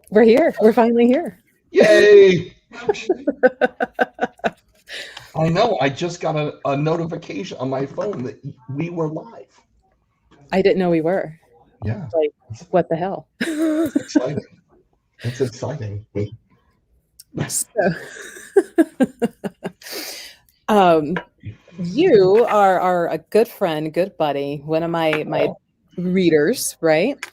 We're here. We're finally here. Yay! I know. I just got a notification on my phone that we were live. I didn't know we were. Yeah. Like, what the hell? It's exciting. It's exciting. So, you are a good friend, good buddy, one of my readers, right?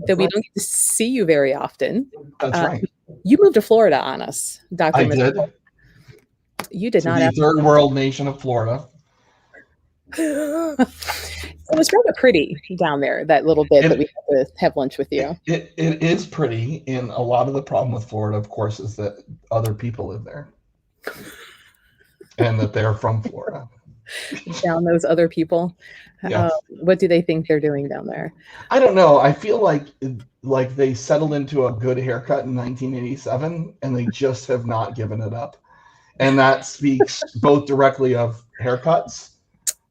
That we don't get to see you very often. That's right. You moved to Florida on us, Dr. I did. You did To not the have third world nation of Florida. It was rather pretty down there, that little bit that we had to have lunch with you. It is pretty, and a lot of the problem with Florida, of course, is that other people live there. And that they're from Florida. Down those other people. Yes. What do they think they're doing down there? I don't know. I feel like they settled into a good haircut in 1987, and they just have not given it up. And that speaks both directly of haircuts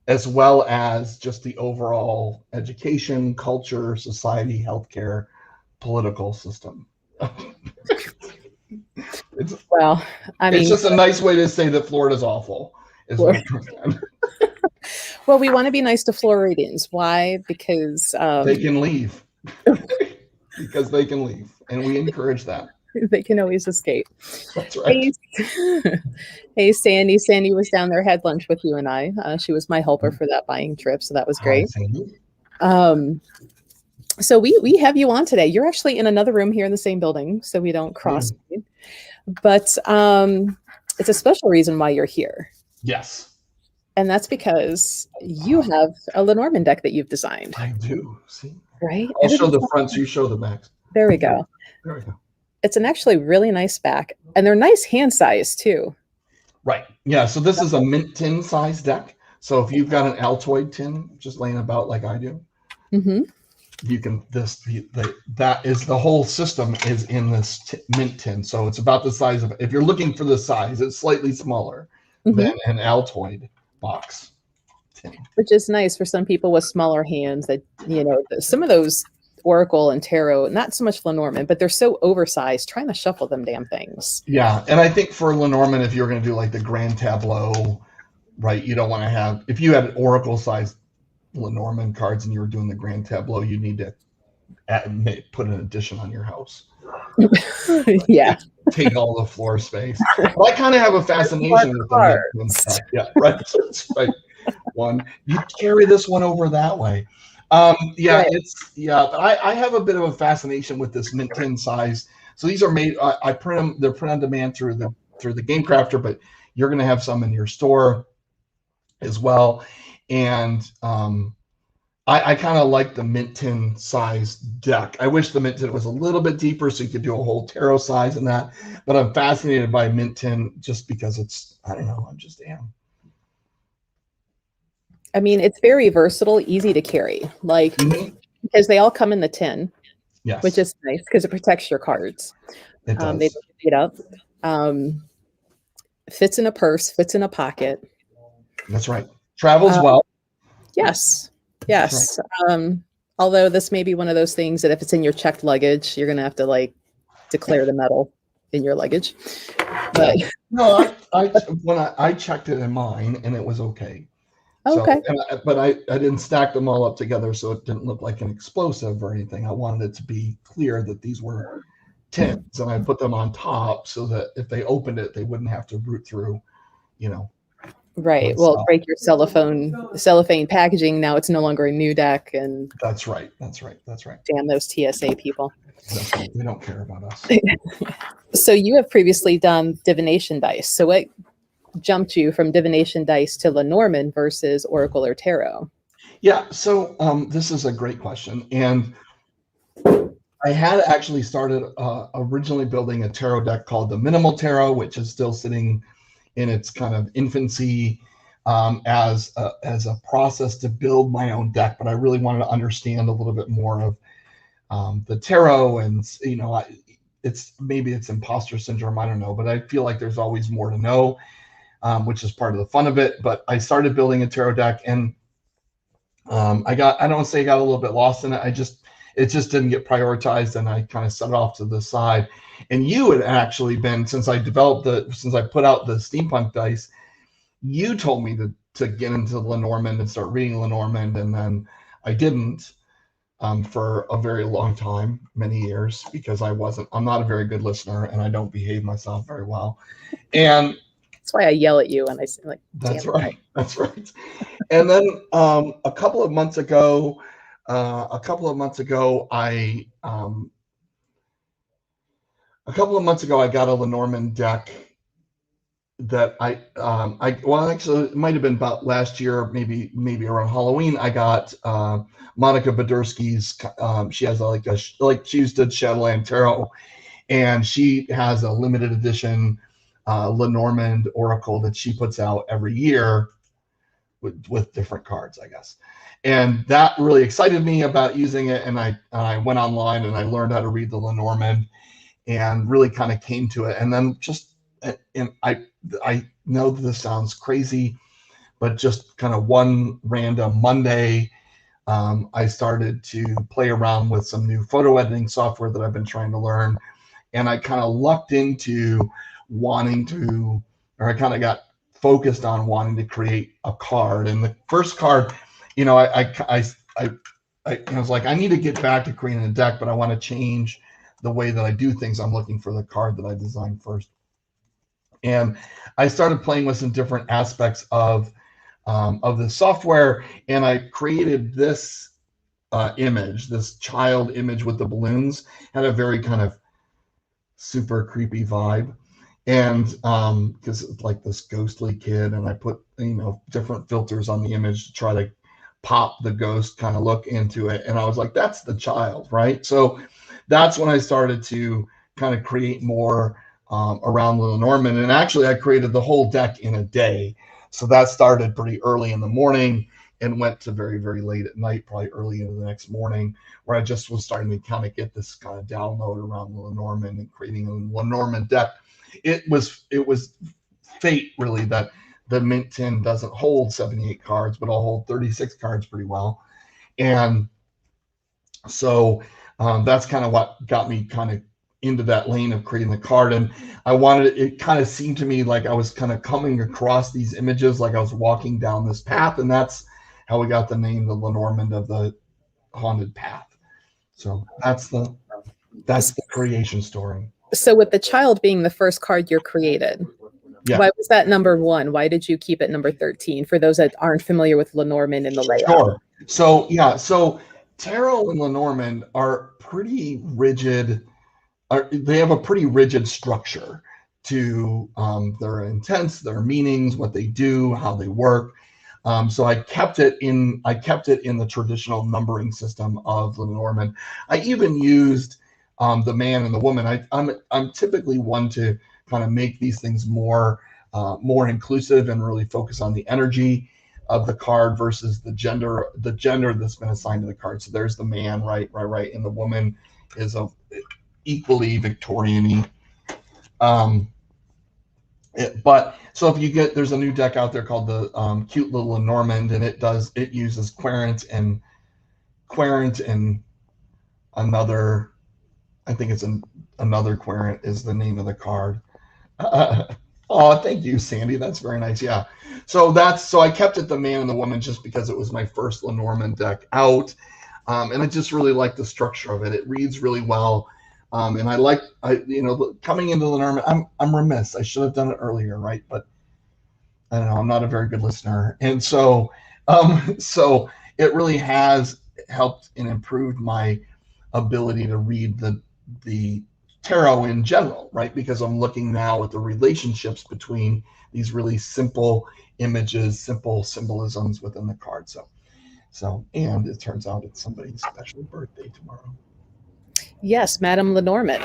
as well as just the overall education, culture, society, healthcare, political system. Well, I mean, it's just a nice way to say that Florida's awful. Well, we want to be nice to Floridians. Why? Because they can leave. Because they can leave, and we encourage that. They can always escape. That's right. Hey, Sandy. Sandy was down there, had lunch with you and I. She was my helper for that buying trip, so that was great. Hi, so we have you on today. You're actually in another room here in the same building, so we don't cross. But it's a special reason why you're here. Yes. And that's because you have a Lenormand deck that you've designed. I do. See? Right? I'll show the fronts, you show the backs. There we go. There we go. It's an actually really nice back, and they're nice hand size too. Right. Yeah. So this is a mint tin size deck. So if you've got an Altoid tin just laying about like I do, you can that is the whole system is in this mint tin. So it's about the size of, if you're looking for the size, it's slightly smaller than an Altoid box tin. Which is nice for some people with smaller hands that, some of those Oracle and Tarot, not so much Lenormand, but they're so oversized, trying to shuffle them damn things. Yeah. And I think for Lenormand, if you're going to do like the Grand Tableau, right, you don't want to have, if you had Oracle size Lenormand cards and you were doing the Grand Tableau, you need to put an addition on your house. Yeah. Take all the floor space. But I kind of have a fascination with the stuff. Yeah, right. Right. One, you carry this one over that way. Yeah, right. I have a bit of a fascination with this mint tin size. So these are made. I print them. They're print on demand through the Game Crafter, but you're going to have some in your store as well. And I kind of like the mint tin size deck. I wish the mint tin was a little bit deeper so you could do a whole tarot size in that. But I'm fascinated by mint tin just because it's, I don't know, I just am. I mean, it's very versatile, easy to carry, because they all come in the tin, yes, which is nice because it protects your cards. It does. They don't get up. Fits in a purse, fits in a pocket. That's right. Travels well. Yes. Yes. Right. Although this may be one of those things that if it's in your checked luggage, you're going to have to declare the metal in your luggage. But no, I checked it in mine and it was okay. Okay. So, but I didn't stack them all up together so it didn't look like an explosive or anything. I wanted it to be clear that these were tins, and I put them on top so that if they opened it, they wouldn't have to root through, Right. Well, break your cellophane packaging. Now it's no longer a new deck, and that's right. Damn those TSA people. They don't care about us. So you have previously done divination dice. So what jumped you from divination dice to Lenormand versus Oracle or Tarot? Yeah, so this is a great question. And I had actually started originally building a tarot deck called the Minimal Tarot, which is still sitting in its kind of infancy as a process to build my own deck. But I really wanted to understand a little bit more of the tarot, and maybe it's imposter syndrome. I don't know, but I feel like there's always more to know, which is part of the fun of it. But I started building a tarot deck, and I don't want to say I got a little bit lost in it. It just didn't get prioritized, and I kind of set it off to the side. And you had actually been, since I put out the steampunk dice, you told me to get into Lenormand and start reading Lenormand, and then I didn't for a very long time, many years, because I'm not a very good listener, and I don't behave myself very well. And that's why I yell at you and I say, like, that's right. That's right. And then a couple of months ago, I got a Lenormand deck that actually, it might have been about last year, maybe around Halloween. I got Monica Badursky's. She has she used to Shadowland Tarot, and she has a limited edition Lenormand Oracle that she puts out every year with different cards, I guess. And that really excited me about using it. And I went online and I learned how to read the Lenormand, and really kind of came to it. And then I know this sounds crazy, but just kind of one random Monday, I started to play around with some new photo editing software that I've been trying to learn. And I kind of lucked into I kind of got focused on wanting to create a card. And the first card, I was like, I need to get back to creating a deck, but I want to change the way that I do things. I'm looking for the card that I designed first. And I started playing with some different aspects of the software, and I created this image, this child image with the balloons. Had a very kind of super creepy vibe, and because it's like this ghostly kid, and I put different filters on the image to try to pop the ghost kind of look into it. And I was like, that's the child, right? So that's when I started to kind of create more around Lenormand. And actually, I created the whole deck in a day. So that started pretty early in the morning and went to very, very late at night, probably early into the next morning, where I just was starting to kind of get this kind of download around Lenormand and creating a Lenormand deck. It was fate, really, that the Mint tin doesn't hold 78 cards, but I'll hold 36 cards pretty well. And so that's kind of what got me kind of into that lane of creating the card. And it kind of seemed to me like I was kind of coming across these images, like I was walking down this path, and that's how we got the name, the Lenormand of the Haunted Path. So that's the creation story. So with the child being the first card you're created, why was that number 1? Why did you keep it number 13? For those that aren't familiar with Lenormand in the layout. Sure. So Tarot and Lenormand are pretty rigid. They have a pretty rigid structure to their intents, their meanings, what they do, how they work. So I kept it in the traditional numbering system of Lenormand. I even used the man and the woman. I'm typically one to kind of make these things more inclusive and really focus on the energy of the card versus the gender that's been assigned to the card. So there's the man, right, and the woman is equally Victorian-y. But so if you there's a new deck out there called the Cute Little Lenormand, and it uses Querent and another, I think it's another Querent is the name of the card. Oh, thank you, Sandy. That's very nice. Yeah. So I kept it the man and the woman just because it was my first Lenormand deck out. And I just really like the structure of it. It reads really well. And coming into Lenormand, I'm remiss. I should have done it earlier, right? But I don't know. I'm not a very good listener. And so it really has helped and improved my ability to read the tarot in general, right? Because I'm looking now at the relationships between these really simple images, simple symbolisms within the card. And it turns out it's somebody's special birthday tomorrow. Yes, Madame Lenormand.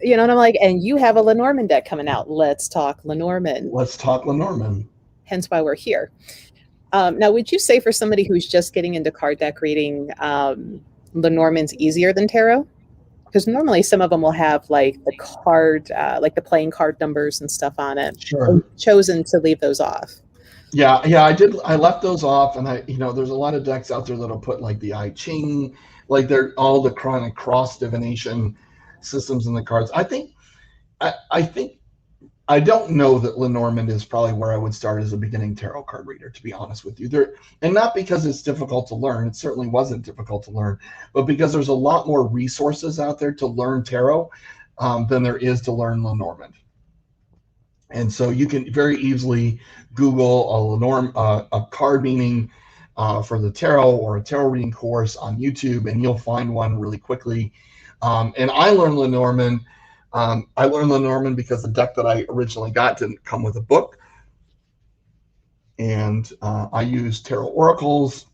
And I'm like, and you have a Lenormand deck coming out. Let's talk Lenormand. Let's talk Lenormand. Hence why we're here. Now, would you say for somebody who's just getting into card deck reading, Lenormand's easier than tarot? Because normally some of them will have like the card, like the playing card numbers and stuff on it. Sure. I've chosen to leave those off. Yeah, I did. I left those off, and there's a lot of decks out there that'll put like the I Ching, like they're all the chronic cross divination systems in the cards. I think I don't know that Lenormand is probably where I would start as a beginning tarot card reader, to be honest with you. And not because it's difficult to learn. It certainly wasn't difficult to learn, but because there's a lot more resources out there to learn tarot than there is to learn Lenormand. And so you can very easily Google a card meaning for the tarot or a tarot reading course on YouTube, and you'll find one really quickly. And I learned Lenormand. I learned Lenormand because the deck that I originally got didn't come with a book. And I used Tarot Oracles,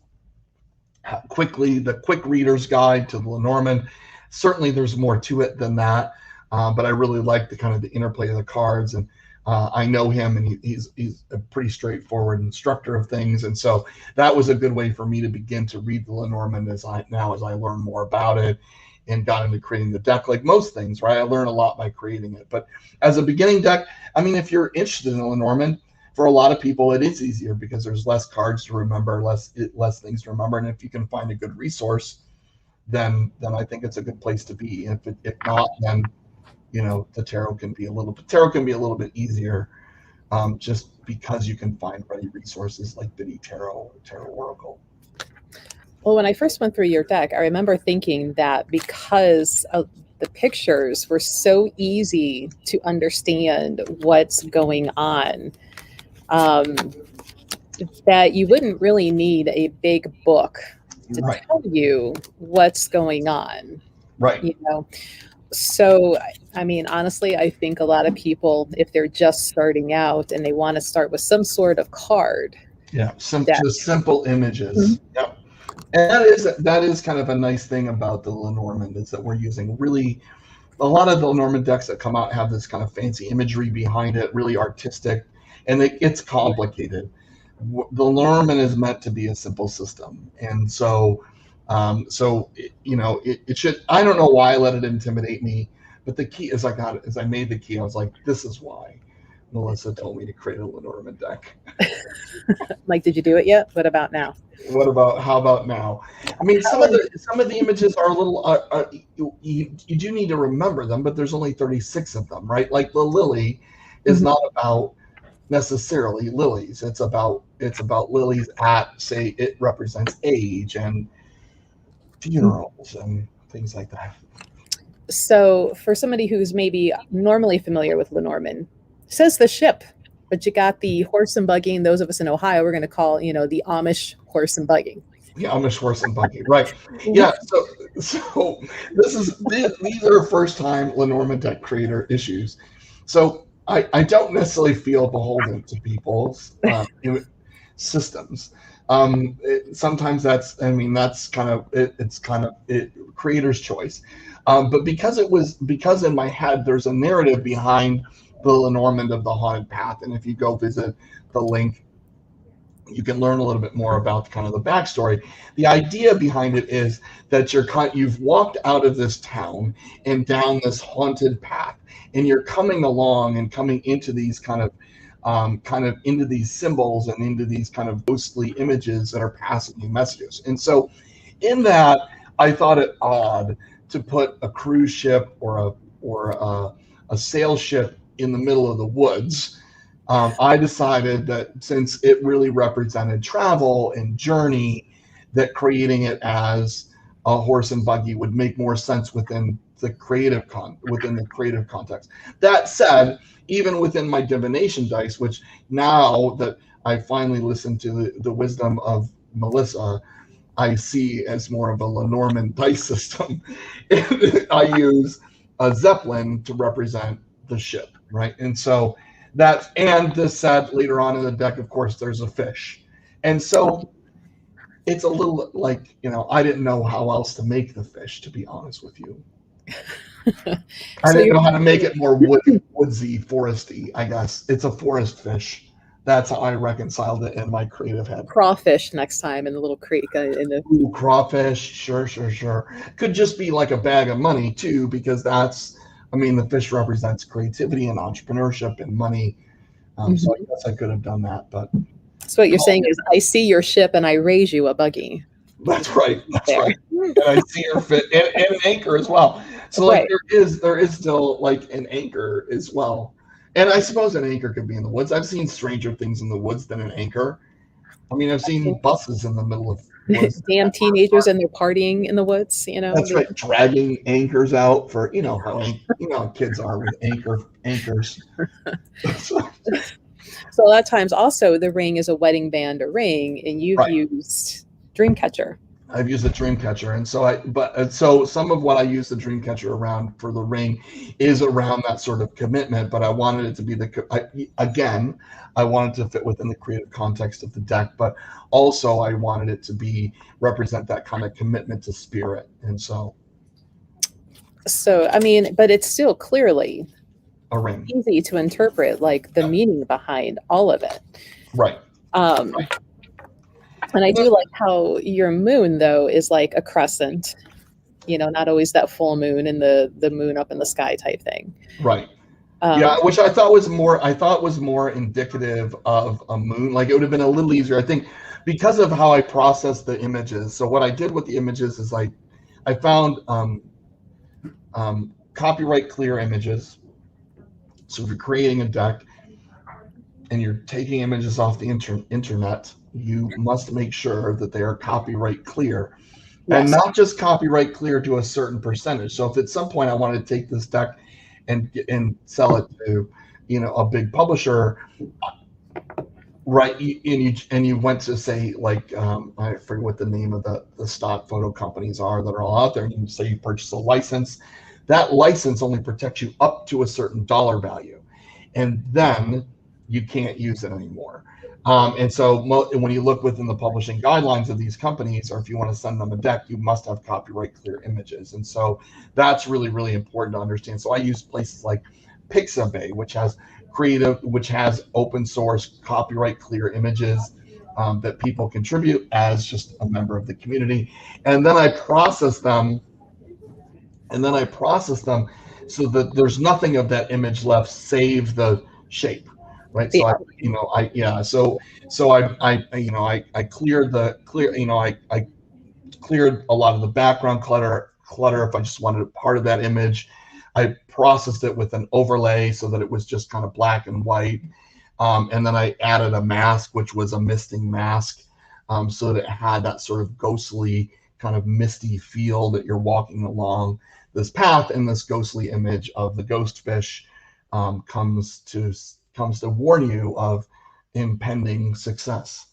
the Quick Reader's Guide to Lenormand. Certainly there's more to it than that, but I really like the kind of the interplay of the cards. And I know him, and he's a pretty straightforward instructor of things. And so that was a good way for me to begin to read the Lenormand as I learn more about it and got into creating the deck. Like most things, right? I learn a lot by creating it. But as a beginning deck, I mean, if you're interested in Lenormand, for a lot of people, it is easier because there's less cards to remember, less things to remember. And if you can find a good resource, then I think it's a good place to be. If not, then the tarot can be a little bit easier, just because you can find ready resources like Biddy Tarot or Tarot Oracle. Well, when I first went through your deck, I remember thinking that because the pictures were so easy to understand what's going on, that you wouldn't really need a big book to Right. tell you what's going on. Right. So, I mean, honestly, I think a lot of people, if they're just starting out and they want to start with some sort of card. Yeah, just simple images. Mm-hmm. Yep. And that is kind of a nice thing about the Lenormand, is that we're using really a lot of the Lenormand decks that come out have this kind of fancy imagery behind it, really artistic, and it's complicated. The Lenormand is meant to be a simple system, and so it should. I don't know why I let it intimidate me, but the key as I made the key, I was like, this is why Melissa told me to create a Lenormand deck. Like, did you do it yet? What about now? How about now? I mean, some of the images are a little. You do need to remember them, but there's only 36 of them, right? Like the lily is not about necessarily lilies. It's about lilies at, say, it represents age and funerals and things like that. So for somebody who's maybe normally familiar with Lenormand, it says the ship, but you got the horse and buggy, and those of us in Ohio, we're going to call, the Amish horse and buggy. The Amish horse and buggy, right? Yeah. So these are first-time Lenormand deck creator issues. So I don't necessarily feel beholden to people's systems. Sometimes that's kind of it's kind of creator's choice. But because in my head there's a narrative behind the Lenormand of the Haunted Path, and if you go visit the link, you can learn a little bit more about kind of the backstory. The idea behind it is that you've walked out of this town and down this haunted path, and you're coming along and coming into these kind of into these symbols and into these kind of ghostly images that are passing you messages. And so in that, I thought it odd to put a cruise ship or a sail ship in the middle of the woods. I decided that since it really represented travel and journey, that creating it as a horse and buggy would make more sense within the creative context. That said, even within my divination dice, which now that I finally listened to the wisdom of Melissa, I see as more of a Lenormand dice system. I use a Zeppelin to represent the ship, right? And so this said later on in the deck, of course, there's a fish. And so it's a little like, I didn't know how else to make the fish, to be honest with you. I didn't know how to make it more woodsy, foresty, I guess. It's a forest fish That's how I reconciled it in my creative head. Crawfish next time in the little creek in the Ooh, crawfish, sure. Could just be like a bag of money too, because I mean, the fish represents creativity and entrepreneurship and money. So I Mhm. guess I could have done that, but So what you're saying is, I see your ship and I raise you a buggy. that's right. That's There. right. And I see her fit and an anchor as well. So like Right. there is still like an anchor as well. And I suppose an anchor could be in the woods. I've seen stranger things in the woods than an anchor. I mean, I've seen buses in the middle of woods. Damn teenagers and they're partying in the woods, you know. That's right, dragging anchors out for how kids are with anchors. So a lot of times also the ring is a wedding band or ring, and you've Right. used Dreamcatcher. I've used a dream catcher, and so some of what I use the dream catcher around for the ring is around that sort of commitment. But I wanted it to be again, I wanted to fit within the creative context of the deck, but also I wanted it to represent that kind of commitment to spirit, and so So I mean, but it's still clearly a ring, easy to interpret, like the meaning behind all of it. right? Um, and I do like how your moon though is like a crescent, not always that full moon and the moon up in the sky type thing. Right. Yeah, Um, which I thought was more. I thought was more indicative of a moon. Like it would have been a little easier, I think, because of how I processed the images. So what I did with the images is I found copyright clear images. So if you're creating a deck and you're taking images off the internet, you must make sure that they are copyright clear. And yes. not just copyright clear to a certain percentage. So if at some point I wanted to take this deck and sell it to a big publisher, right? And you went to say like I forget what the name of the stock photo companies are that are all out there, and you say you purchase a license. That license only protects you up to a certain dollar value, and then you can't use it anymore. And so when you look within the publishing guidelines of these companies, or if you want to send them a deck, you must have copyright clear images. And so that's really, really important to understand. So I use places like Pixabay, which has open source copyright clear images that people contribute as just a member of the community. And then I process them so that there's nothing of that image left save the shape, right? So I cleared I cleared a lot of the background clutter if I just wanted a part of that image. I processed it with an overlay so that it was just kind of black and white, and then I added a mask, which was a misting mask, so that it had that sort of ghostly kind of misty feel that you're walking along this path, and this ghostly image of the ghost fish comes to warn you of impending success.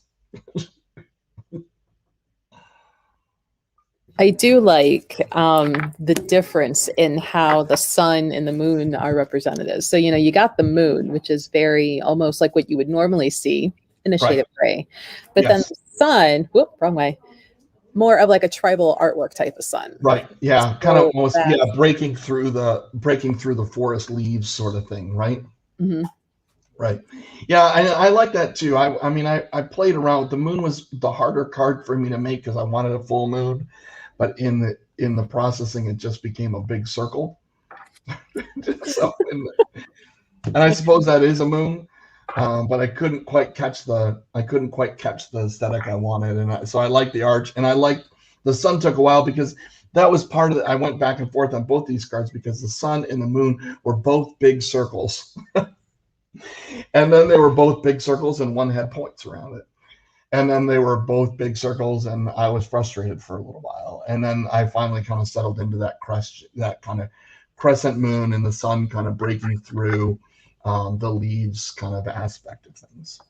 I do like the difference in how the sun and the moon are represented. So, you got the moon, which is very almost like what you would normally see in a shade of gray. But then the sun, wrong way, more of like a tribal artwork type of sun. Right. Yeah. So kind of almost, breaking through the forest leaves sort of thing. Right. Mm-hmm. Right. Yeah. I like that too. I mean, I played around with the moon. Was the harder card for me to make because I wanted a full moon, but in the processing, it just became a big circle. So, and I suppose that is a moon, but I couldn't quite catch the aesthetic I wanted, and so I like the arch, and I like the sun. Took a while because that was part of it. I went back and forth on both these cards because the sun and the moon were both big circles, and then they were both big circles, and one had points around it. And then they were both big circles, and I was frustrated for a little while. And then I finally kind of settled into that kind of crescent moon and the sun kind of breaking through the leaves kind of aspect of things.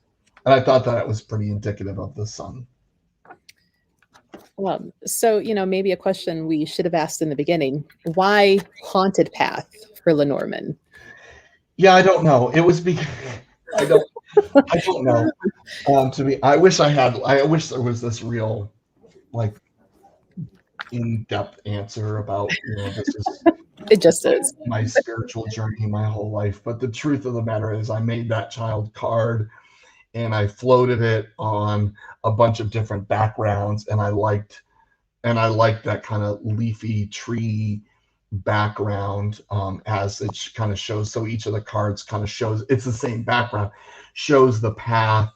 And I thought that it was pretty indicative of the sun. Well, so, maybe a question we should have asked in the beginning. Why Haunted Path for Lenormand? Yeah, I don't know. It was because I don't know. I wish there was this real, like, in-depth answer about, this is It just is my spiritual journey my whole life. But the truth of the matter is I made that child card, and I floated it on a bunch of different backgrounds, and I liked that kind of leafy tree background, as it kind of shows. So each of the cards kind of shows, it's the same background, shows the path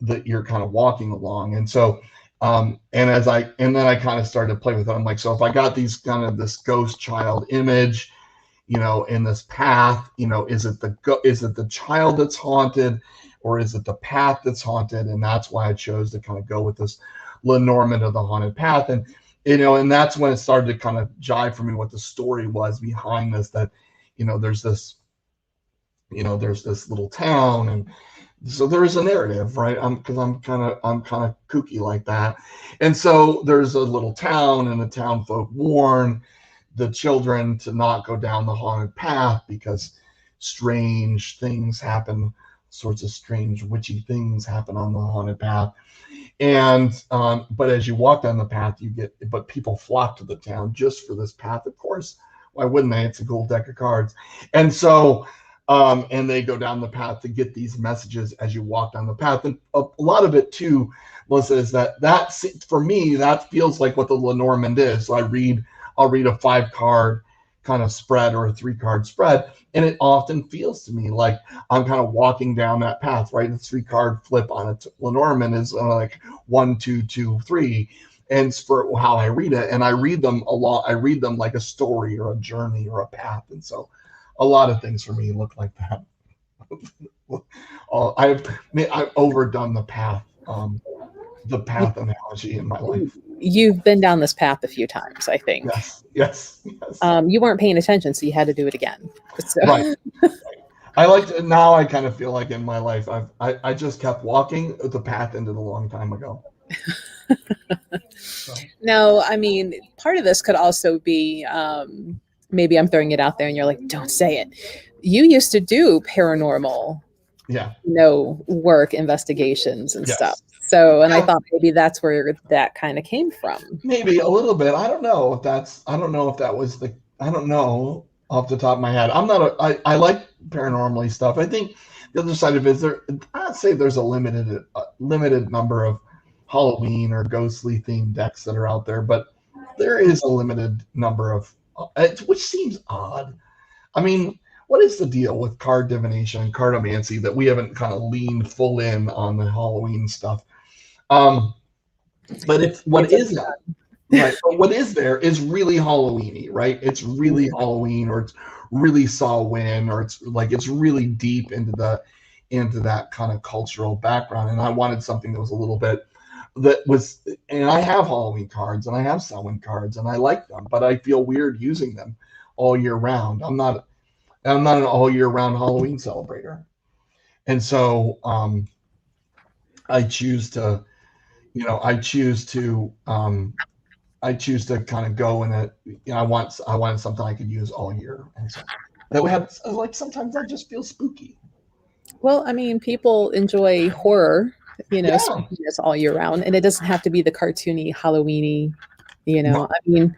that you're kind of walking along. And so, and then I kind of started to play with it. I'm like, so if I got these kind of this ghost child image, in this path, is it the child that's haunted, or is it the path that's haunted? And that's why I chose to kind of go with this Lenormand of the haunted path. And and that's when it started to kind of jive for me what the story was behind this, that there's this little town, and so there's a narrative, right? Because I'm kind of kooky like that. And so there's a little town, and the town folk warn the children to not go down the haunted path because strange things happen, sorts of strange witchy things happen on the haunted path. And but as you walk down the path, but people flock to the town just for this path, of course. Why wouldn't they? It's a cool deck of cards. And so and they go down the path to get these messages as you walk down the path. And a lot of it too, Melissa, is that for me, that feels like what the Lenormand is. So I'll read a 5-card kind of spread or a 3-card spread, and it often feels to me like I'm kind of walking down that path, right? The 3-card flip on it. Lenormand is like 1, 2, 2, 3, and it's for how I read it. And I read them a lot. I read them like a story or a journey or a path. And so a lot of things for me look like that. I've overdone the path analogy in my life. You've been down this path a few times, I think. Yes. You weren't paying attention, so you had to do it again. So. Right. Now I kind of feel like in my life I just kept walking the path ended a long time ago. So. No, I mean, part of this could also be, maybe I'm throwing it out there and you're like, don't say it. You used to do paranormal, work, investigations and stuff. So, and I thought maybe that's where that kind of came from. Maybe a little bit. I don't know if that was I don't know off the top of my head. I like paranormally stuff. I think the other side of it is I'd say there's a limited number of Halloween or ghostly themed decks that are out there, but there is a limited number of, which seems odd. I mean, what is the deal with card divination and cardomancy that we haven't kind of leaned full in on the Halloween stuff? But what is there is really Halloweeny, right? It's really Halloween, or it's really Samhain, or it's really deep into that kind of cultural background. And I wanted something that was a little bit and I have Halloween cards and I have Samhain cards and I like them, but I feel weird using them all year round. I'm not an all year round Halloween celebrator. And so I choose to kind of go in it. I wanted something I could use all year. And so that we have, like, sometimes I just feel spooky. Well, I mean, people enjoy horror, spookiness all year round, and it doesn't have to be the cartoony Halloweeny. No. I mean,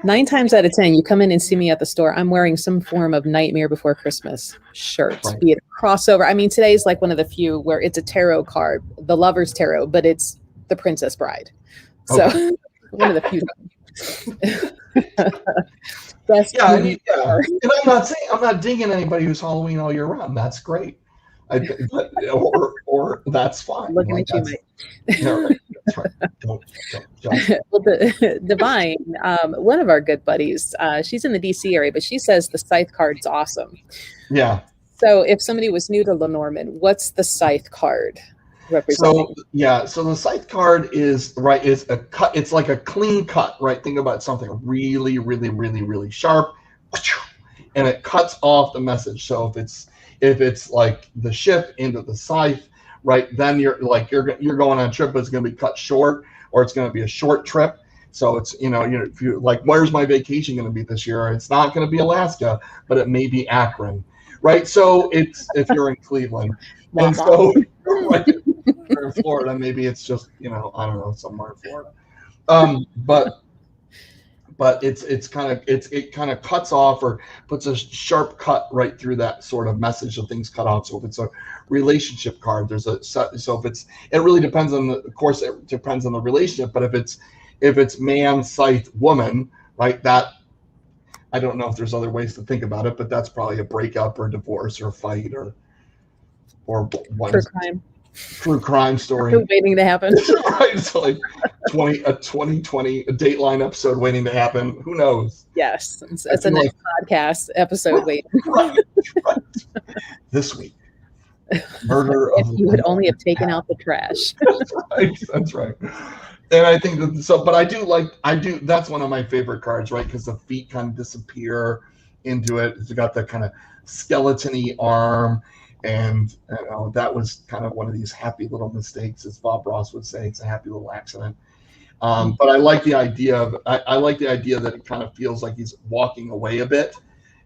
9 times out of 10, you come in and see me at the store, I'm wearing some form of Nightmare Before Christmas shirt, right. Be it a crossover. I mean, today's like one of the few where it's a tarot card, the Lover's Tarot, but it's the Princess Bride. So okay. One of the few. And I'm not dinging anybody who's Halloween all year round. That's great. Or that's fine. Looking at you, Mike. No, right. That's right. Don't well, Divine, one of our good buddies, she's in the DC area, but she says the Scythe card's awesome. Yeah. So if somebody was new to Lenormand, what's the Scythe card representing? So the Scythe card is a cut. It's like a clean cut, right? Think about something really, really, really, really sharp, and it cuts off the message. So if it's like the ship into the scythe, right, then you're going on a trip, but it's going to be cut short, or it's going to be a short trip. So it's, if you like, where's my vacation going to be this year? It's not going to be Alaska, but it may be Akron, right? So it's, if you're in Cleveland, and so right, you're in Florida, maybe it's just, I don't know, somewhere in Florida. but it kind of cuts off or puts a sharp cut right through that sort of message of things cut off. So if it's a relationship card, so if it's, it really depends on of course it depends on the relationship, but if it's man, scythe, woman, right, that, I don't know if there's other ways to think about it, but that's probably a breakup or divorce or a fight or one true crime story waiting to happen. right, so like 2020 a Dateline episode waiting to happen. Who knows? Yes, it's a next podcast episode waiting. Right. This week, murder if you would only have taken out the trash. That's right. And I think that, so, but I do, that's one of my favorite cards, right? Because the feet kind of disappear into it. It's got that kind of skeleton-y arm. And that was kind of one of these happy little mistakes, as Bob Ross would say. It's a happy little accident. But I like the idea of, I like the idea that it kind of feels like he's walking away a bit.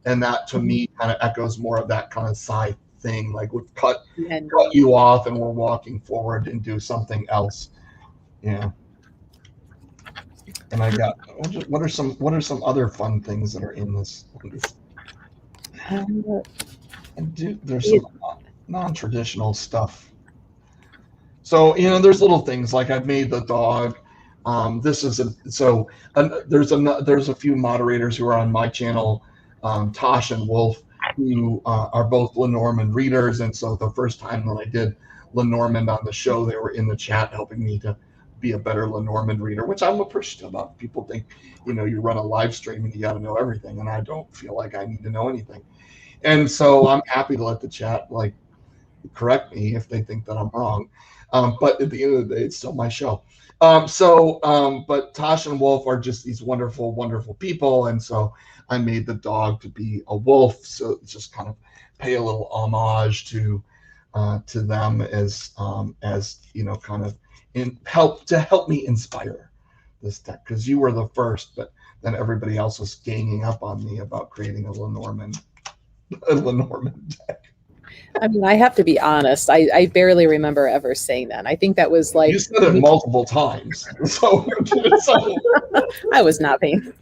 And that to me kind of echoes more of that kind of side thing, like we've cut you off and we're walking forward and do something else. Yeah. And I got, what are some other fun things that are in this? There's some non-traditional stuff. So there's little things like I've made the dog. There's a few moderators who are on my channel, Tosh and Wolf, who are both Lenormand readers, and so the first time that I did Lenormand on the show, they were in the chat helping me to be a better Lenormand reader, which I'm appreciative of. People think, you run a live stream and you got to know everything, and I don't feel like I need to know anything. And so I'm happy to let the chat correct me if they think that I'm wrong. But at the end of the day, it's still my show. But Tosh and Wolf are just these wonderful, wonderful people. And so I made the dog to be a wolf. So just kind of pay a little homage to them as kind of help me inspire this deck, because you were the first, but then everybody else was ganging up on me about creating a Lenormand deck. I mean, I have to be honest. I barely remember ever saying that. I think that was like, you said it multiple times. So I was not paying.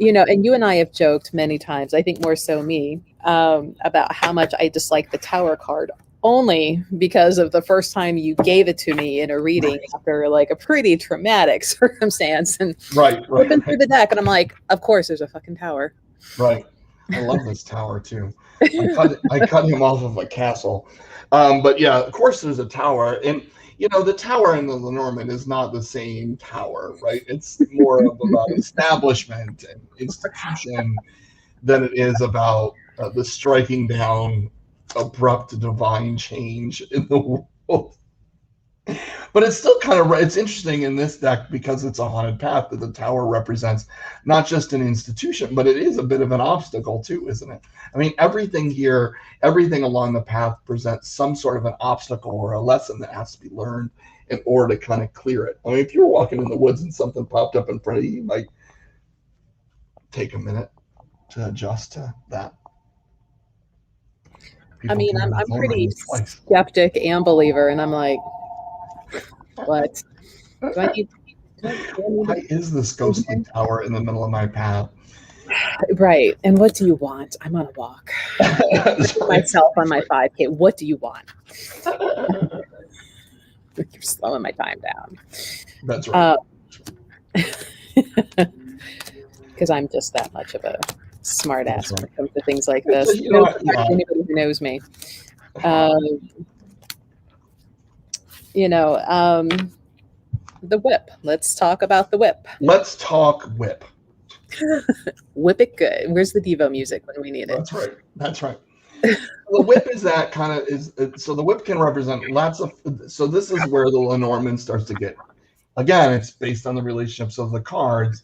And you and I have joked many times, I think more so me, about how much I dislike the Tower card, only because of the first time you gave it to me in a reading after like a pretty traumatic circumstance, and flipping through the deck, and I'm like, of course there's a fucking tower. Right. I love this tower too. I cut him off of a castle. But yeah, of course there's a tower. And the tower in the Lenormand is not the same tower, right? It's more of about establishment and institution than it is about the striking down abrupt divine change in the world. But it's still it's interesting in this deck, because it's a haunted path, that the tower represents not just an institution, but it is a bit of an obstacle too, isn't it? I mean, everything here, everything along the path presents some sort of an obstacle or a lesson that has to be learned in order to kind of clear it. I mean, if you were walking in the woods and something popped up in front of you, you might take a minute to adjust to that. I mean, I'm pretty skeptic and believer, and I'm like, what? Do I need why is this ghostly tower in the middle of my path? Right. And what do you want? I'm on a walk. Myself on my 5K. What do you want? You're slowing my time down. That's right. Because I'm just that much of a smart ass when it comes to things like this. Anybody who knows me. The whip. Let's talk about the whip. Let's talk whip. Whip it good. Where's the Devo music when we need it? That's right. The whip is that kind of so the whip can represent lots of, so this is where the Lenormand starts to get, again, it's based on the relationships of the cards,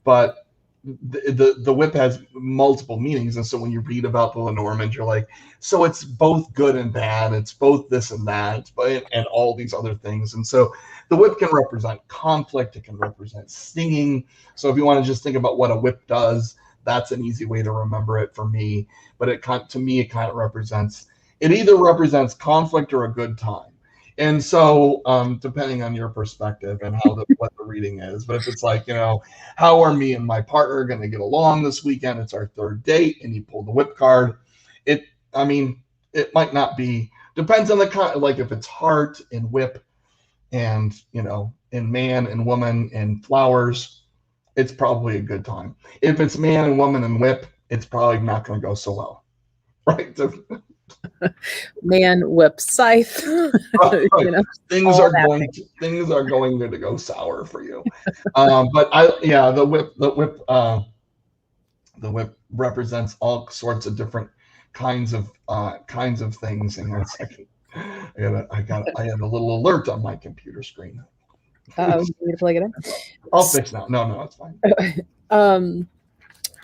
but the whip has multiple meanings. And so when you read about the Lenormand, you're like, so it's both good and bad, it's both this and that, and all these other things. And so the whip can represent conflict, it can represent stinging. So if you want to just think about what a whip does, that's an easy way to remember it for me. But to me, it kind of represents, it either represents conflict or a good time. And so, depending on your perspective and what the reading is, but if it's like, how are me and my partner going to get along this weekend? It's our third date, and you pull the whip card. It, I mean, it might not be. Depends on the kind. Like if it's heart and whip, and and man and woman and flowers, it's probably a good time. If it's man and woman and whip, it's probably not going to go so well, right? Man, whip, scythe. Right. Things are going to go sour for you. But the whip represents all sorts of different kinds of things. Hang on a second. I had a little alert on my computer screen. You need to plug it in. I'll fix now. No, it's fine.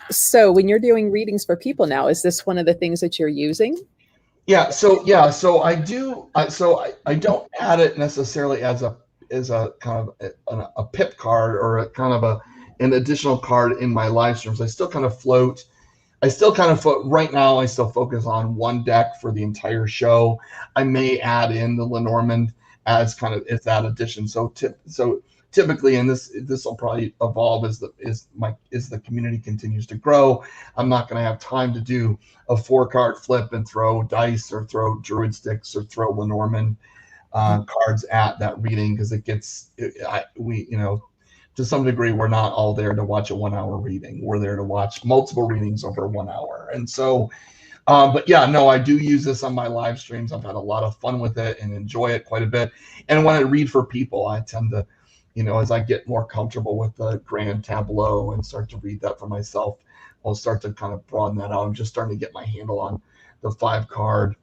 So when you're doing readings for people now, is this one of the things that you're using? Yeah. So I do. I don't add it necessarily as a kind of a pip card or a kind of an additional card in my live streams. I still kind of float. Right now. I still focus on one deck for the entire show. I may add in the Lenormand as kind of that addition. So typically, and this will probably evolve as the community continues to grow. I'm not going to have time to do a 4-card flip and throw dice or throw druid sticks or throw Lenormand cards at that reading, because to some degree, we're not all there to watch a 1-hour reading. We're there to watch multiple readings over 1 hour. And so, but yeah, no, I do use this on my live streams. I've had a lot of fun with it and enjoy it quite a bit. And when I read for people, I tend to, as I get more comfortable with the grand tableau and start to read that for myself, I'll start to kind of broaden that out. I'm just starting to get my handle on the 5-card,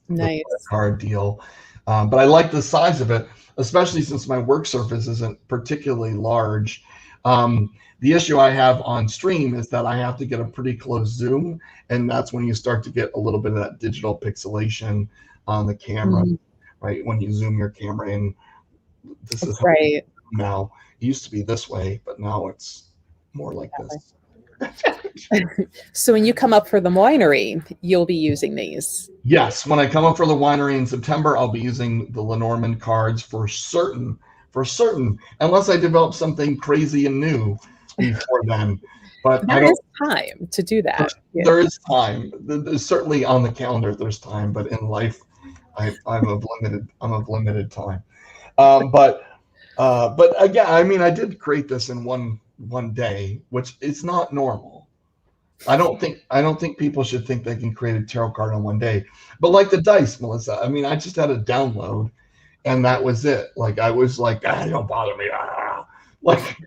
nice card deal. But I like the size of it, especially since my work surface isn't particularly large. The issue I have on stream is that I have to get a pretty close zoom, and that's when you start to get a little bit of that digital pixelation on the camera, right? When you zoom your camera in, this is right now. It used to be this way, but now it's more like this. So when you come up for the winery, you'll be using these? Yes, when I come up for the winery in September, I'll be using the Lenormand cards for certain, unless I develop something crazy and new before then. But there is time to do that. There is time. There's certainly on the calendar. There's time, but in life, I'm of limited time. But again, I mean, I did create this in one day, which is not normal. I don't think people should think they can create a tarot card in one day. But like the dice, Melissa, I mean, I just had a download, and that was it. Like I was like, don't bother me. Like,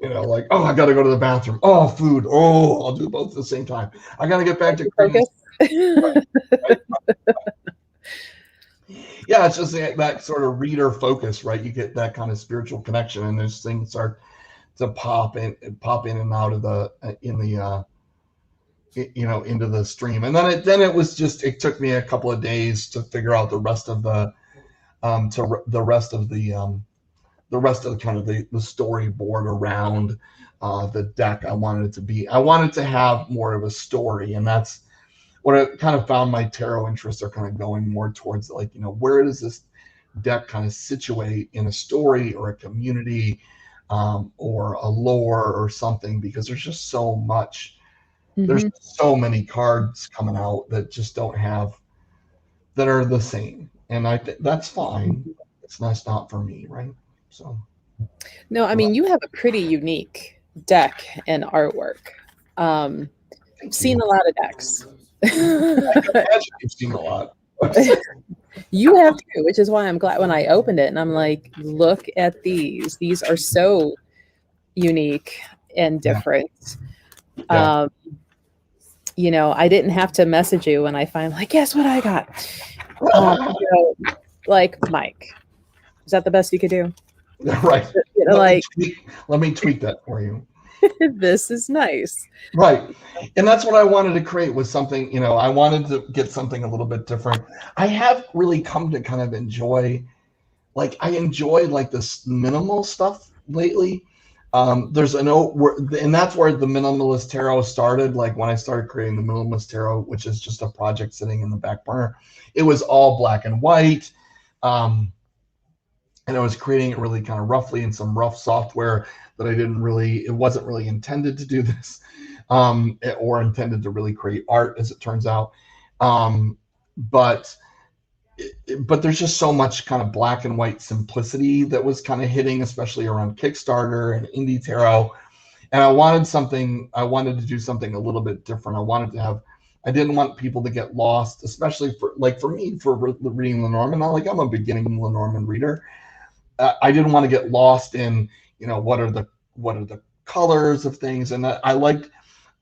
like, oh, I got to go to the bathroom. Oh, food. Oh, I'll do both at the same time. I got to get back to focus. Yeah, it's just that sort of reader focus, right? You get that kind of spiritual connection, and those things start to pop in and out of into the stream. And then it took me a couple of days to figure out the rest of the kind of the storyboard around the deck. I wanted it to be. I wanted to have more of a story, and that's what I kind of found my tarot interests are kind of going more towards, like, where does this deck kind of situate in a story or a community, or a lore or something, because there's just so much. There's so many cards coming out that just don't have, that are the same. And I think that's fine. It's not for me, right? So. No, I mean, you have a pretty unique deck and artwork. I've seen a lot of decks. I can imagine you've seen a lot. You have too, which is why I'm glad when I opened it and I'm like, look at these. These are so unique and different. Yeah. I didn't have to message you when I finally, like, guess what I got? Like, Mike, is that the best you could do? Right. Let me tweak that for you. This is nice. Right. And that's what I wanted to create, was something, I wanted to get something a little bit different. I have really come to kind of enjoy, like, I enjoy like this minimal stuff lately. There's and that's where the minimalist tarot started. Like when I started creating the minimalist tarot, which is just a project sitting in the back burner, it was all black and white. And I was creating it really kind of roughly in some rough software that it wasn't really intended to do this, or intended to really create art, as it turns out. But there's just so much kind of black and white simplicity that was kind of hitting, especially around Kickstarter and Indie Tarot. And I wanted to do something a little bit different. I didn't want people to get lost, especially for me, for reading Lenormand. I'm a beginning Lenormand reader. I didn't want to get lost in, what are the colors of things. And I liked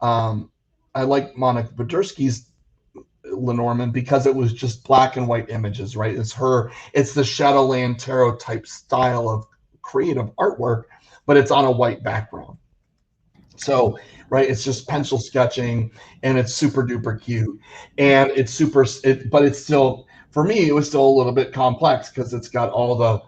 Monica Podursky's Lenormand because it was just black and white images, right? It's the Shadowland Tarot type style of creative artwork, but it's on a white background. So, right, it's just pencil sketching, and it's super duper cute, and but it's still, for me, it was still a little bit complex because it's got all the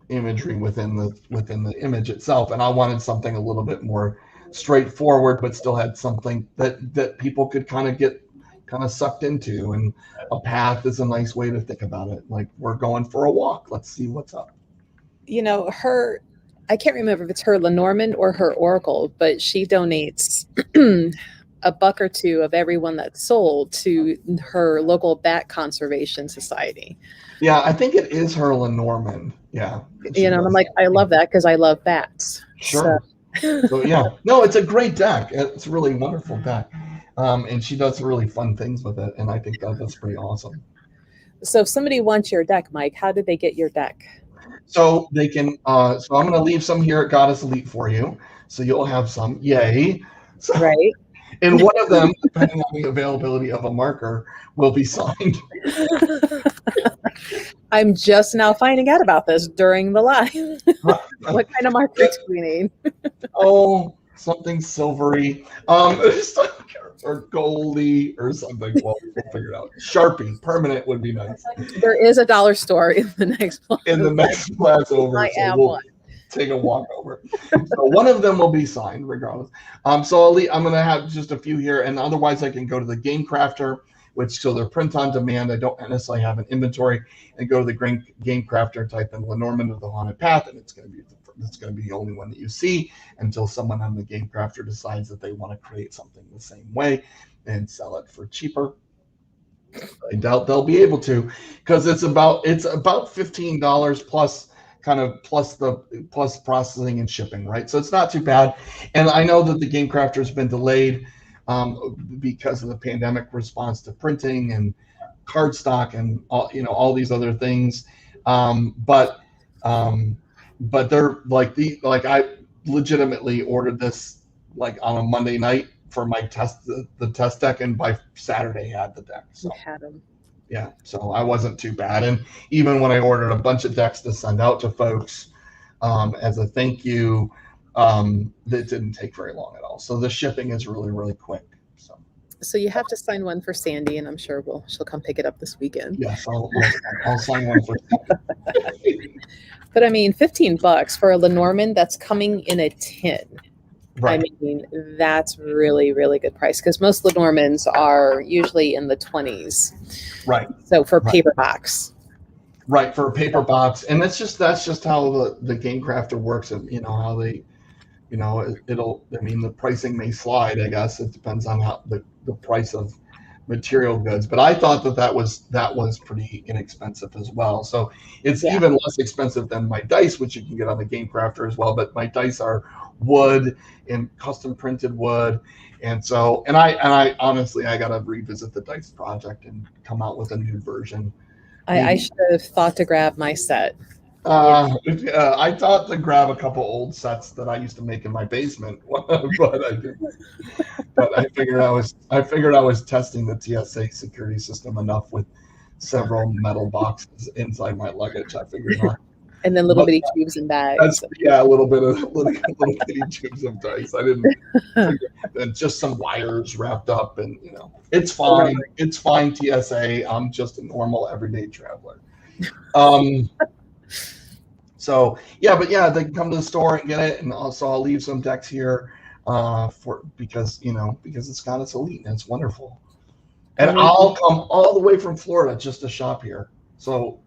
imagery within the image itself, and I wanted something a little bit more straightforward, but still had something that people could kind of get sucked into. And a path is a nice way to think about it. Like, we're going for a walk. Let's see what's up. I can't remember if it's her Lenormand or her Oracle, but she donates $1 or $2 of every one that's sold to her local bat conservation society. Yeah, I think it is her Lenormand. Yeah. And I'm like, I love that because I love bats. Sure. So yeah, no, it's a great deck. It's a really wonderful deck. And she does really fun things with it. And I think that's pretty awesome. So if somebody wants your deck, Mike, how do they get your deck? So they can, so I'm going to leave some here at Goddess Elite for you. So you'll have some. Yay. So, right. And one of them, depending on the availability of a marker, will be signed. I'm just now finding out about this during the live. What kind of markers do we need? Oh, something silvery. Or goldy or something. Well, we'll figure it out. Sharpie, permanent would be nice. There is a dollar store in the next class. In the next class over. I am one. Take a walk over. So one of them will be signed regardless. So I'm going to have just a few here, and otherwise I can go to the Game Crafter, so they're print on demand. I don't necessarily have an inventory, and go to the Game Crafter, type in Lenormand of the Haunted Path, and it's going to be the only one that you see until someone on the Game Crafter decides that they want to create something the same way and sell it for cheaper. I doubt they'll be able to, because it's about $15 plus processing and shipping, right? So it's not too bad. And I know that the Game Crafter has been delayed because of the pandemic response to printing and cardstock and all these other things. But they're I legitimately ordered this on a Monday night for my the test deck, and by Saturday had the deck. So had them. Yeah, so I wasn't too bad. And even when I ordered a bunch of decks to send out to folks as a thank you, that didn't take very long at all. So the shipping is really, really quick. So you have to sign one for Sandy, and I'm sure she'll come pick it up this weekend. Yes, I'll sign one for Sandy. But I mean, $15 for a Lenormand that's coming in a tin. Right. I mean, that's really, really good price, because most Lenormands are usually in the 20s. Right. So for paper box. Right, for a paper box. And that's just how the Game Crafter works. And how they, the pricing may slide, I guess. It depends on how the price of material goods. But I thought that was pretty inexpensive as well. So it's even less expensive than my dice, which you can get on the Game Crafter as well. But my dice are wood and custom printed wood, and I honestly, I gotta revisit the dice project and come out with a new version. I should have thought to grab my set. I thought to grab a couple old sets that I used to make in my basement, but I didn't. But I figured I was testing the TSA security system enough with several metal boxes inside my luggage. I figured not. And then little bitty tubes and bags. A little bitty tubes of dice. I didn't. And just some wires wrapped up, and it's fine. It's fine. TSA. I'm just a normal everyday traveler. So yeah, but yeah, they can come to the store and get it, and also I'll leave some decks here because it's got its elite and it's wonderful. And Amazing. I'll come all the way from Florida just to shop here. So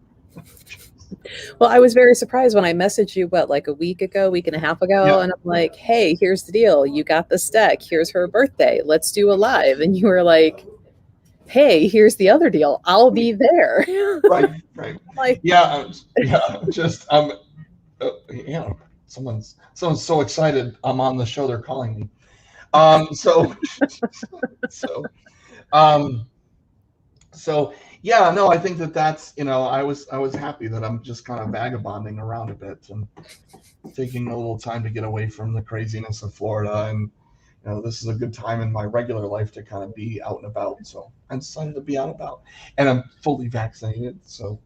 Well, I was very surprised when I messaged you, like a week and a half ago, yeah, and I'm like, hey, here's the deal. You got this deck. Here's her birthday. Let's do a live. And you were like, hey, here's the other deal. I'll be there. right. Like, Yeah, just yeah. Someone's so excited I'm on the show. They're calling me. So so um so yeah, no, I think that's I was happy that I'm just kind of vagabonding around a bit and taking a little time to get away from the craziness of Florida, and this is a good time in my regular life to kind of be out and about. So I decided to be out and about, and I'm fully vaccinated, so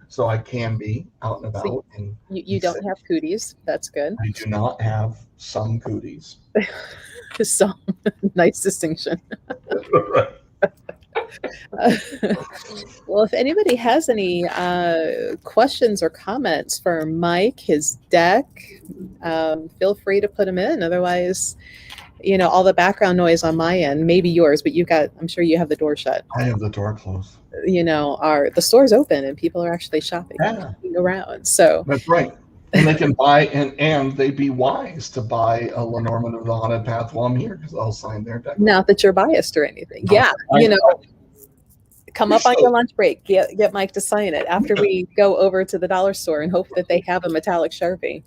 so I can be out and about. so And you don't have cooties. That's good. I do not have some cooties. So nice distinction. Right. Well, if anybody has any questions or comments for Mike, his deck, feel free to put them in. Otherwise, all the background noise on my end, maybe yours, but I'm sure you have the door shut. I have the door closed. The store's open and people are actually shopping around. So that's right. And they can buy, and they'd be wise to buy a Lenormand of the Haunted Path while I'm here, because I'll sign their deck. Not that you're biased or anything. Yeah, come up on your lunch break, get Mike to sign it after we go over to the dollar store and hope that they have a metallic Sharpie.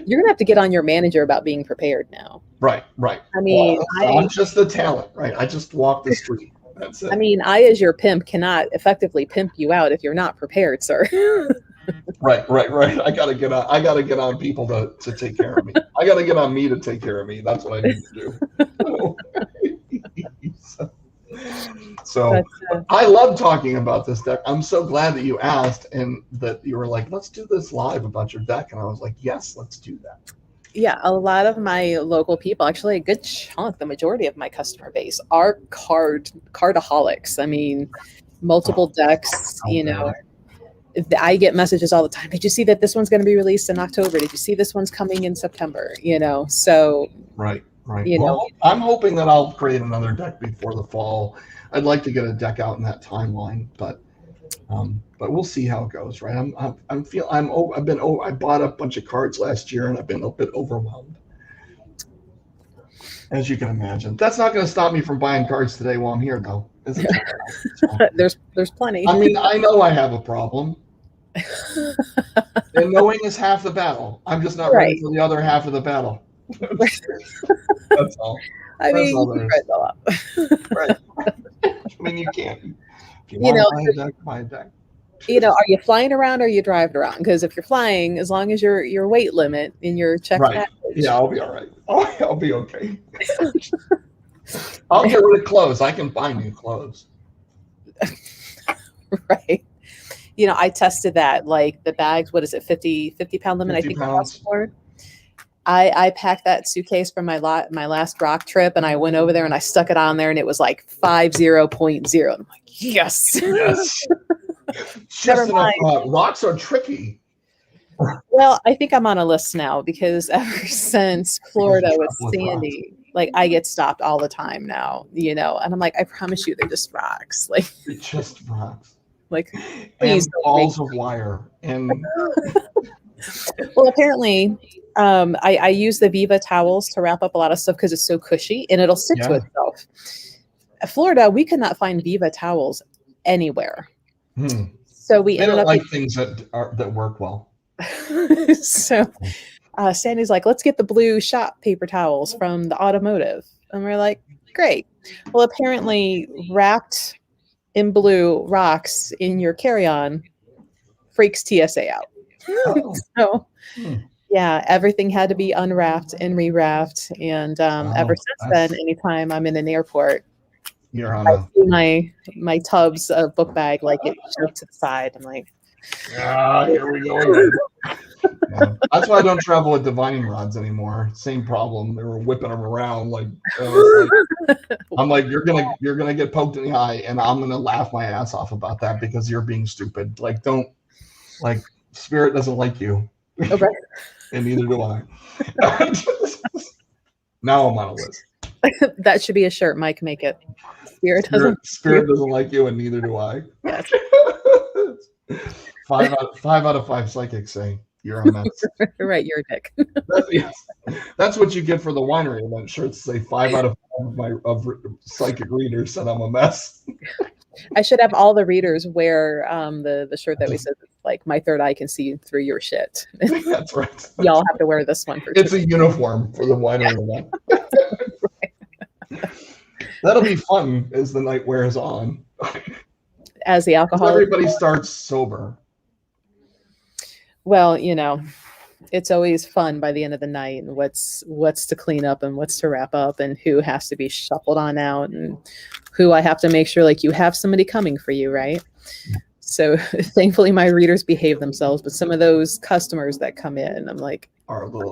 You're gonna have to get on your manager about being prepared now. Right. I mean, I'm just the talent, right? I just walk the street. That's it. I mean, I, as your pimp, cannot effectively pimp you out if you're not prepared, sir. Right. I gotta get on people to take care of me. I gotta get on me to take care of me. That's what I need to do. So I love talking about this deck. I'm so glad that you asked and that you were like, let's do this live about your deck. And I was like, yes, let's do that. Yeah, a lot of my local people, actually a good chunk, the majority of my customer base are cardaholics. I mean, multiple decks, I get messages all the time. Did you see that this one's going to be released in October? Did you see this one's coming in September? So right. Well, I'm hoping that I'll create another deck before the fall. I'd like to get a deck out in that timeline, but we'll see how it goes. Right. I bought a bunch of cards last year and I've been a bit overwhelmed, as you can imagine. That's not going to stop me from buying cards today while I'm here, though, is it? There's plenty. I mean, I know I have a problem. And knowing is half the battle. I'm just not ready for the other half of the battle. That's all. I mean, you read a lot. Right. I mean, you can't. If you want to buy a deck. Are you flying around or are you driving around? Because if you're flying, as long as your weight limit in your check package. Yeah, I'll be all right. I'll be okay. I'll get rid of clothes. I can buy new clothes. Right. I tested that, like the bags, what is it, 50 pound limit, 50 I think pounds. I packed that suitcase from my last rock trip and I went over there and I stuck it on there and it was like 50.0. I'm like, yes. Never mind. Rocks are tricky. Well, I think I'm on a list now because ever since Florida with Sandy, like I get stopped all the time now, and I'm like, I promise you, they're just rocks. Like they're just rocks. Like please, and balls of wire. And well, apparently, I use the Viva towels to wrap up a lot of stuff because it's so cushy and it'll stick to itself. Florida, we could not find Viva towels anywhere. So we ended up like things that work well. So Sandy's like, let's get the blue shop paper towels from the automotive. And we're like, great. Well, apparently wrapped in blue rocks in your carry-on freaks TSA out. So yeah, everything had to be unwrapped and rewrapped. And ever since then, anytime I'm in an airport, I see my tubs of book bag, like it shoved to the side. I'm like, here we go again. That's why I don't travel with divining rods anymore. Same problem. They were whipping them around I'm like, you're gonna get poked in the eye, and I'm gonna laugh my ass off about that because you're being stupid. Like, don't. Like Spirit doesn't like you, Okay. and neither do I. Now I'm on a list. That should be a shirt. Mike, make it. Spirit doesn't like Spirit you. doesn't like you, and neither do I. Yes. 5 out of 5 psychics say you're a mess. Right, you're a dick. Yes. That's what you get for the winery event. Shirts say 5 out of 5 of psychic readers said I'm a mess. I should have all the readers wear the shirt that we said, like, my third eye can see through your shit. That's right. Y'all have to wear this one for It's 2 a uniform for the winery event. That'll be fun as the night wears on. As the alcohol. Everybody starts sober. Well, it's always fun by the end of the night, and what's to clean up and what's to wrap up and who has to be shuffled on out and who I have to make sure, like, you have somebody coming for you, right? So thankfully my readers behave themselves, but some of those customers that come in, I'm like,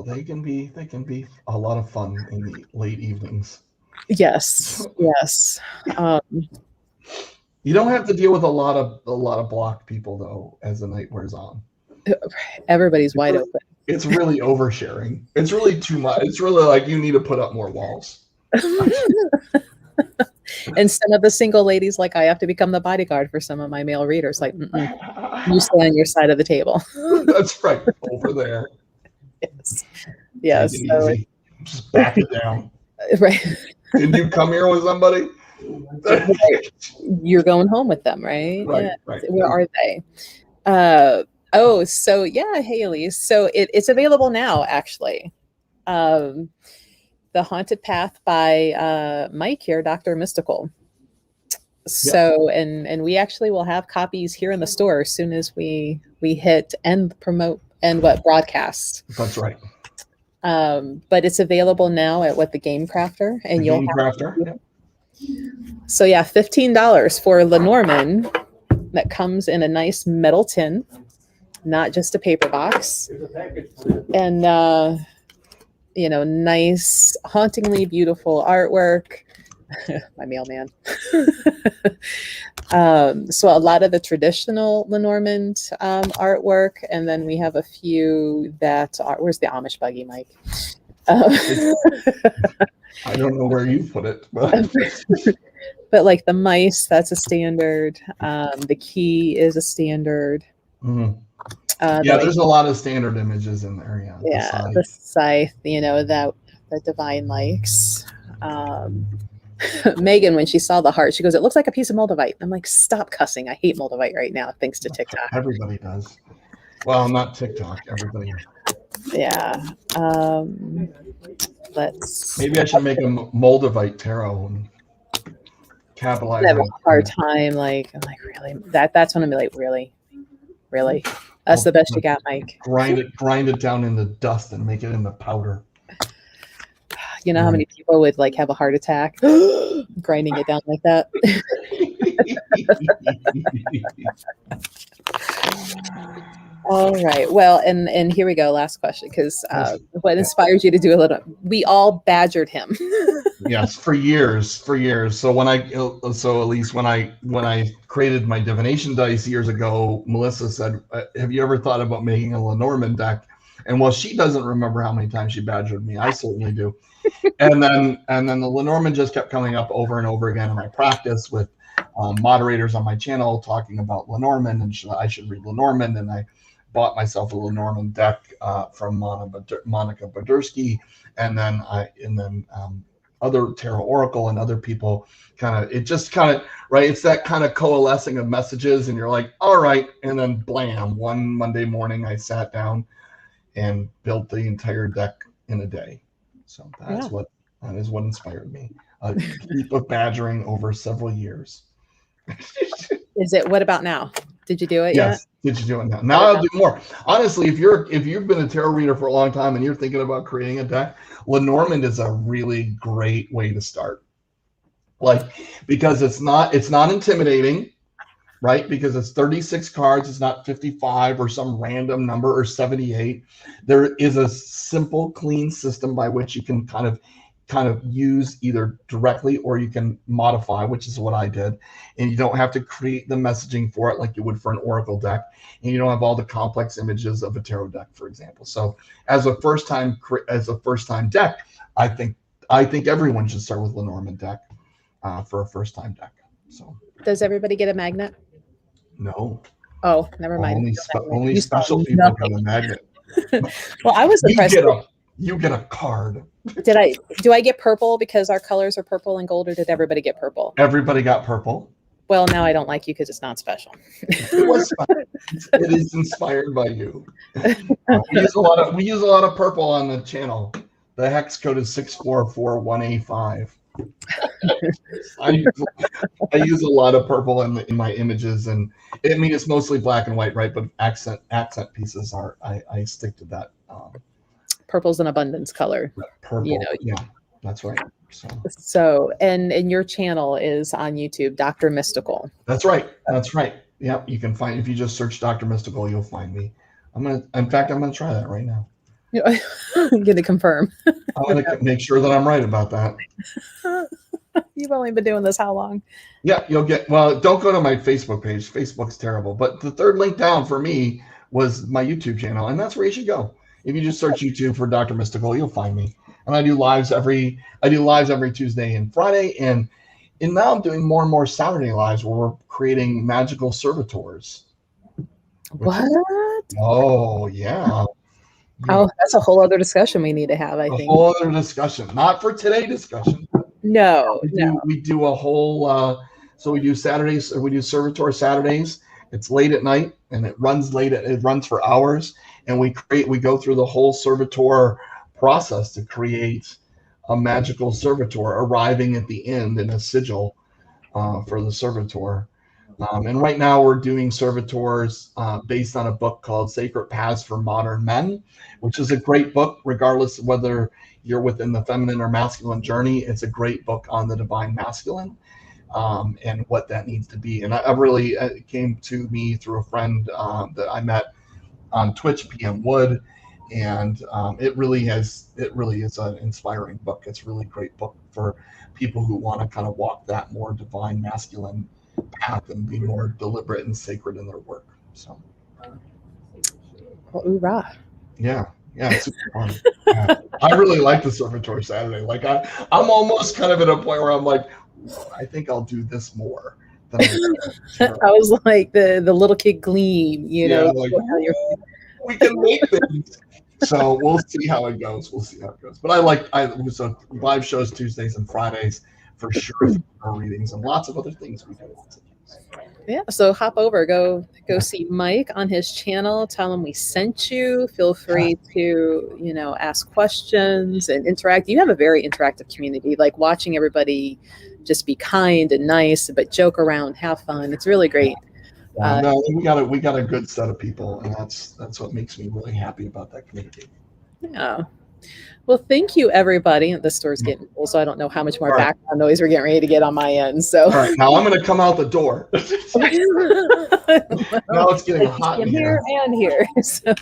they can be a lot of fun in the late evenings. yes. You don't have to deal with a lot of blocked people though as the night wears on. Everybody's wide open. It's really oversharing. It's really too much. It's really like you need to put up more walls. And some of the single ladies, like, I have to become the bodyguard for some of my male readers. Like, you stay on your side of the table. That's right, over there. Yes. So, easy. Just back it down. Right. Did you come here with somebody? You're going home with them, right? Right. Yeah. Right. Where are they? So yeah, Haley. So it's available now, actually. The Haunted Path by Mike here, Dr. Mystical. So, and we actually will have copies here in the store as soon as we hit and promote and broadcast. That's right. But it's available now at the Game Crafter, and you'll Crafter. So yeah, $15 for Lenormand that comes in a nice metal tin, not just a paper box, and nice, hauntingly beautiful artwork. My mailman. So a lot of the traditional Lenormand artwork, and then we have a few that are. Where's the Amish buggy, Mike? I don't know where you put it, but like the mice, that's a standard. The key is a standard. Mm-hmm. There's a lot of standard images in there. The scythe, that Divine likes. Megan, when she saw the heart, she goes, "It looks like a piece of moldavite." I'm like, "Stop cussing! I hate moldavite right now, thanks to TikTok." Everybody does. Well, not TikTok. Everybody. Yeah. Maybe I should make a moldavite tarot and capitalize. I have a hard time. Like, I'm like, really? That's when I'm like, really? That's the best you got, Mike. Grind it down in the dust and make it into powder. You know how many people would have a heart attack grinding it down like that? All right. Well, and here we go. Last question, because what inspires you to do a little? We all badgered him. Yes, for years. So Elise, when I created my divination dice years ago, Melissa said, "Have you ever thought about making a Lenormand deck?" And while she doesn't remember how many times she badgered me, I certainly do. And then the Lenormand just kept coming up over and over again in my practice with moderators on my channel talking about Lenormand, and I should read Lenormand, and I bought myself a Lenormand deck from Monica Badursky, and then other Tarot Oracle and other people it's that kind of coalescing of messages, and you're like, all right, and then blam, one Monday morning I sat down and built the entire deck in a day. So that is what inspired me. A heap of badgering over several years. What about now? Did you do it yet? Yes. Did you do it now? Now I'll do more. Honestly, if you've been a tarot reader for a long time and you're thinking about creating a deck, Lenormand is a really great way to start. Because it's not intimidating, right? Because it's 36 cards, it's not 55 or some random number or 78. There is a simple, clean system by which you can kind kind of use either directly or you can modify, which is what I did. And you don't have to create the messaging for it like you would for an Oracle deck. And you don't have all the complex images of a tarot deck, for example. So as a first time deck, I think everyone should start with Lenormand deck for a first time deck. So does everybody get a magnet? No. Oh, never mind. Only special people get a magnet. Well, I was impressed. You get a card. Do I get purple because our colors are purple and gold, or did everybody get purple? Everybody got purple. Well, now I don't like you because it's not special. It is inspired by you. We use a lot of purple on the channel. The hex code is 6441A5. I use a lot of purple in my images, and I mean it's mostly black and white, right? But accent pieces are I stick to that. Purple's an abundance color. Purple, yeah, that's right. So and your channel is on YouTube, Dr. Mystical. That's right. Yeah, you can find, if you just search Dr. Mystical, you'll find me. In fact, I'm gonna try that right now. I'm gonna confirm. I'm gonna make sure that I'm right about that. You've only been doing this how long? Yeah, don't go to my Facebook page. Facebook's terrible. But the third link down for me was my YouTube channel, and that's where you should go. If you just search YouTube for Dr. Mystical, you'll find me. And I do lives every Tuesday and Friday, and now I'm doing more and more Saturday lives where we're creating magical servitors. What? Oh yeah. Oh, that's a whole other discussion we need to have, I think. A whole other discussion. Not for today discussion. No. We do a whole so we do Saturdays, we do servitor Saturdays. It's late at night and it runs for hours, and we go through the whole servitor process to create a magical servitor, arriving at the end in a sigil for the servitor. And right now we're doing servitors based on a book called Sacred Paths for Modern Men, which is a great book, regardless of whether you're within the feminine or masculine journey. It's a great book on the divine masculine and what that needs to be. And I really it came to me through a friend that I met on Twitch, PM Wood, and it really is an inspiring book. It's a really great book for people who want to kind of walk that more divine masculine path and be more deliberate and sacred in their work. So, well, hoorah. Yeah, it's super fun. Yeah. I really like the Servitor Saturday. Like I'm almost kind of at a point where I'm like, I think I'll do this more. Than I was like the little kid gleam, like, we can make things. So we'll see how it goes. But so live shows Tuesdays and Fridays for sure, for readings and lots of other things we do. Yeah, so hop over, go see Mike on his channel. Tell him we sent you. Feel free to ask questions and interact. You have a very interactive community. Like watching everybody just be kind and nice, but joke around, have fun. It's really great. No, we got a good set of people, and that's what makes me really happy about that community. Yeah. Well, thank you, everybody. The store's getting full, so I don't know how much more background noise we're getting ready to get on my end. So, all right, now I'm going to come out the door. Now it's getting hot in here and here. So,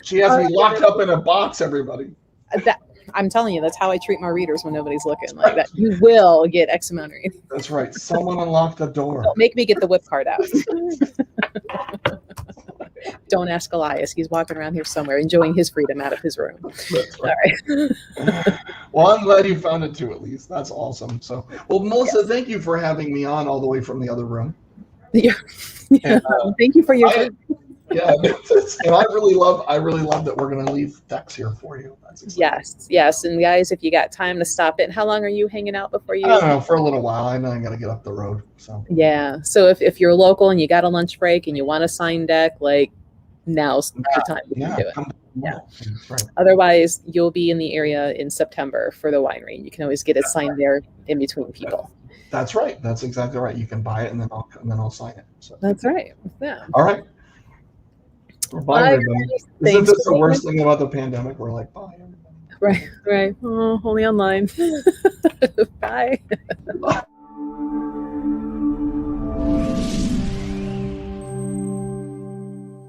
she has me locked up in a box. Everybody. I'm telling you, that's how I treat my readers when nobody's looking. Like that, you will get X amount of readings. That's right. Someone unlocked the door. Don't make me get the whip card out. Don't ask Elias. He's walking around here somewhere, enjoying his freedom out of his room. That's right. All right. Well, I'm glad you found it too, at least. That's awesome. So, well, Melissa, thank you for having me on all the way from the other room. Yeah. And, thank you for your time. Yeah, and I really love that we're going to leave decks here for you. That's exciting. Yes. And guys, if you got time to stop it, how long are you hanging out before you? I don't know, for a little while. I know I got to get up the road. So yeah. So if you're local and you got a lunch break and you want a sign deck, like now's the time to do it. Yeah. Right. Otherwise, you'll be in the area in September for the winery. You can always get it signed there in between people. That's right. That's exactly right. You can buy it and then I'll sign it. So. That's right. Yeah. All right. Bye, everybody. Isn't this the worst thing about the pandemic? We're like, bye, everybody. Right. Oh, only online. Bye.